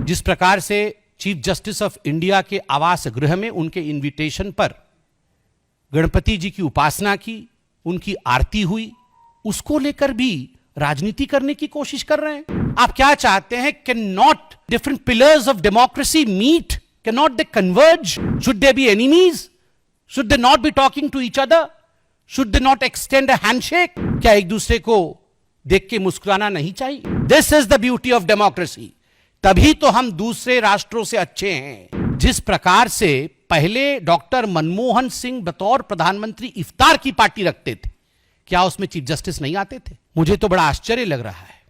जिस प्रकार से चीफ जस्टिस ऑफ इंडिया के आवास गृह में उनके इनविटेशन पर गणपति जी की उपासना की, उनकी आरती हुई, उसको लेकर भी राजनीति करने की कोशिश कर रहे हैं। आप क्या चाहते हैं? Can not different pillars of democracy meet? Can not they converge? Should they be enemies? Should they not be talking to each other? Should they not extend a handshake? क्या एक दूसरे को देख के मुस्कुराना नहीं चाहिए? This is the beauty of democracy. तभी तो हम दूसरे राष्ट्रों से अच्छे हैं। जिस प्रकार से पहले डॉक्टर मनमोहन सिंह बतौर प्रधानमंत्री इफ्तार की पार्टी रखते थे, क्या उसमें चीफ जस्टिस नहीं आते थे? मुझे तो बड़ा आश्चर्य लग रहा है।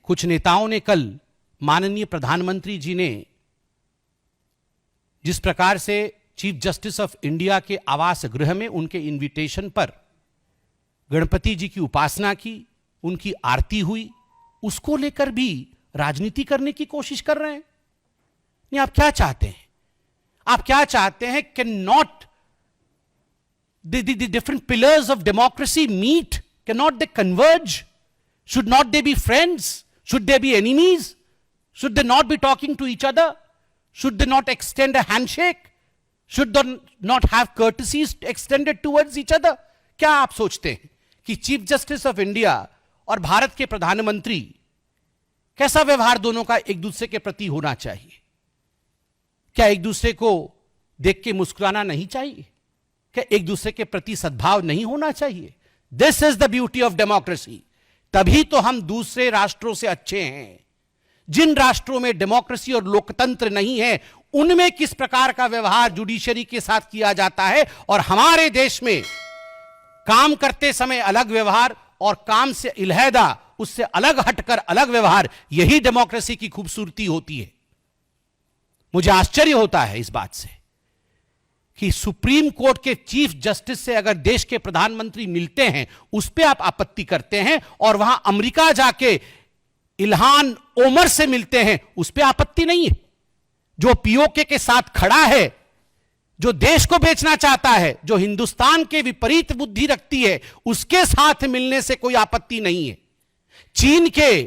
कुछ नेताओं ने कल माननीय प्रधानमंत्री जी ने जिस प्रकार से चीफ जस्टिस ऑफ इंडिया के आवास गृह में उनके इनविटेशन पर गणपति जी की उपासना की, उनकी आरती हुई, उसको लेकर भी राजनीति करने की कोशिश कर रहे हैं। नहीं, आप क्या चाहते हैं? आप क्या चाहते हैं? Can not the different pillars of democracy meet? Can not they converge? Should not they be friends? Should they be enemies? Should they not be talking to each other? Should they not extend a handshake? Should they not have courtesies extended towards each other? क्या आप सोचते हैं कि chief justice of India और भारत के प्रधानमंत्री कैसा व्यवहार दोनों का एक दूसरे के प्रति होना चाहिए? क्या एक दूसरे को देख के मुस्कुराना नहीं चाहिए? क्या एक दूसरे के प्रति सद्भाव नहीं होना चाहिए? This is the beauty of democracy. तभी तो हम दूसरे राष्ट्रों से अच्छे हैं। जिन राष्ट्रों में डेमोक्रेसी और लोकतंत्र नहीं है, उनमें किस प्रकार का व्यवहार जुडिशरी के साथ किया जाता है, और हमारे देश में काम करते समय अलग व्यवहार और काम से इल्हैदा उससे अलग हटकर अलग व्यवहार, यही डेमोक्रेसी की खूबसूरती होती है। मुझे आश्चर्य होता है इस बात से कि सुप्रीम कोर्ट के चीफ जस्टिस से अगर देश के प्रधानमंत्री मिलते हैं, उस पर आप आपत्ति करते हैं, और वहां अमेरिका जाके इल्हान ओमर से मिलते हैं, उस पर आपत्ति नहीं है। जो पीओके के साथ खड़ा है, जो देश को बेचना चाहता है, जो हिंदुस्तान के विपरीत बुद्धि रखती है, उसके साथ मिलने से कोई आपत्ति नहीं है। चीन के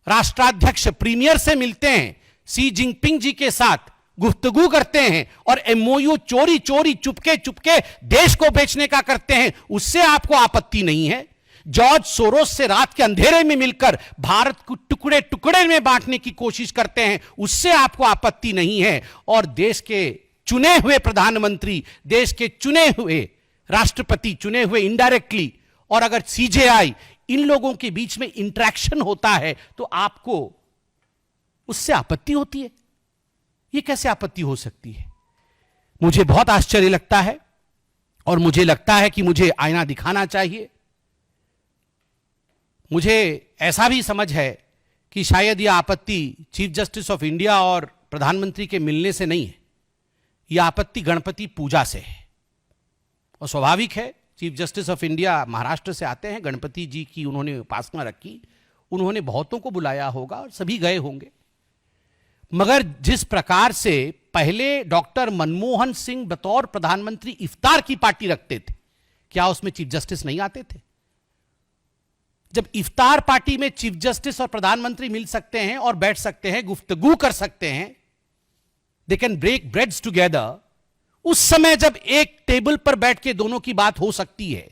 राष्ट्राध्यक्ष प्रीमियर से मिलते हैं, सी जिनपिंग जी के साथ गुफ्तगू करते हैं, और एमओयू चोरी चोरी चुपके चुपके देश को बेचने का करते हैं, उससे आपको आपत्ति नहीं है। जॉर्ज सोरोस से रात के अंधेरे में मिलकर भारत को टुकड़े टुकड़े में बांटने की कोशिश करते हैं, उससे आपको आपत्ति नहीं है। और देश के चुने हुए प्रधानमंत्री, देश के चुने हुए राष्ट्रपति, चुने हुए इनडायरेक्टली, और अगर सीजेआई, इन लोगों के बीच में इंटरेक्शन होता है तो आपको उससे आपत्ति होती है। यह कैसे आपत्ति हो सकती है? मुझे बहुत आश्चर्य लगता है, और मुझे लगता है कि मुझे आईना दिखाना चाहिए। मुझे ऐसा भी समझ है कि शायद यह आपत्ति चीफ जस्टिस ऑफ इंडिया और प्रधानमंत्री के मिलने से नहीं है, यह आपत्ति गणपति पूजा से है। और स्वाभाविक है, chief justice of India Maharashtra से आते हैं, गणपति जी की उन्होंने उपासना रखी, उन्होंने बहुतों को बुलाया होगा और सभी गए होंगे। मगर जिस प्रकार से पहले डॉक्टर मनमोहन सिंह बतौर प्रधानमंत्री इफ्तार की पार्टी रखते थे, क्या उसमें चीफ जस्टिस नहीं आते थे? जब इफ्तार पार्टी में चीफ जस्टिस और प्रधानमंत्री मिल सकते हैं और बैठ सकते हैं, गुफ्तगू कर सकते हैं, they can break breads together, उस समय जब एक टेबल पर बैठ के दोनों की बात हो सकती है,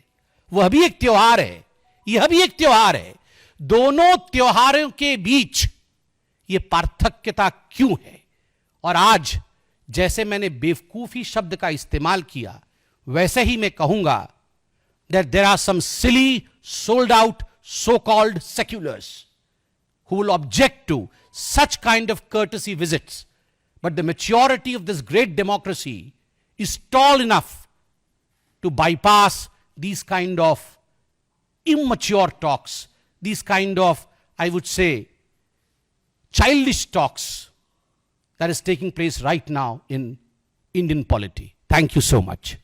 वह भी एक त्योहार है, यह भी एक त्योहार है। दोनों त्योहारों के बीच यह पार्थक्यता क्यों है? और आज जैसे मैंने बेवकूफी शब्द का इस्तेमाल किया, वैसे ही मैं कहूंगा that there are some silly, sold out, so-called seculars who will object to such kind of courtesy visits. But the maturity of this great democracy is tall enough to bypass these kind of immature talks, these kind of, I would say, childish talks that is taking place right now in Indian polity. Thank you so much.